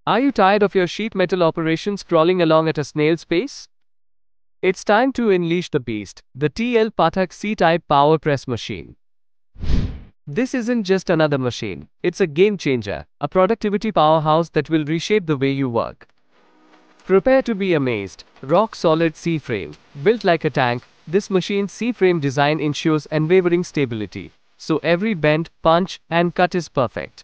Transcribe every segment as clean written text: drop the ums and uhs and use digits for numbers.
Are you tired of your sheet metal operations crawling along at a snail's pace? It's time to unleash the beast, the TL Pathak C-type power press machine. This isn't just another machine, it's a game changer, a productivity powerhouse that will reshape the way you work. Prepare to be amazed. Rock solid C-frame. Built like a tank, this machine's C-frame design ensures unwavering stability, so every bend, punch, and cut is perfect.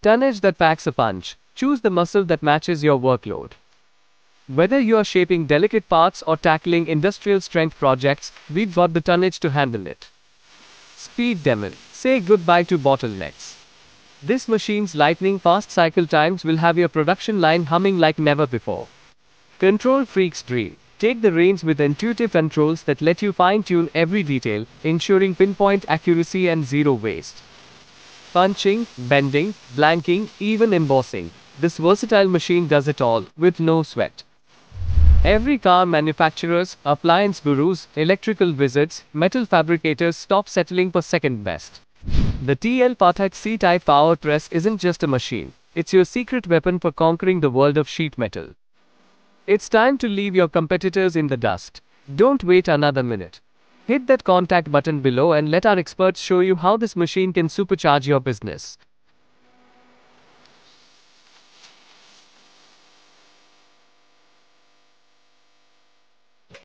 Tonnage that packs a punch. Choose the muscle that matches your workload. Whether you are shaping delicate parts or tackling industrial strength projects, we've got the tonnage to handle it. Speed demo. Say goodbye to bottlenecks. This machine's lightning fast cycle times will have your production line humming like never before. Control freak's dream. Take the reins with intuitive controls that let you fine-tune every detail, ensuring pinpoint accuracy and zero waste. Punching, bending, blanking, even embossing. This versatile machine does it all, with no sweat. Every car manufacturers, appliance gurus, electrical wizards, metal fabricators stop settling for second best. The TL Pathak C-type power press isn't just a machine, it's your secret weapon for conquering the world of sheet metal. It's time to leave your competitors in the dust. Don't wait another minute. Hit that contact button below and let our experts show you how this machine can supercharge your business.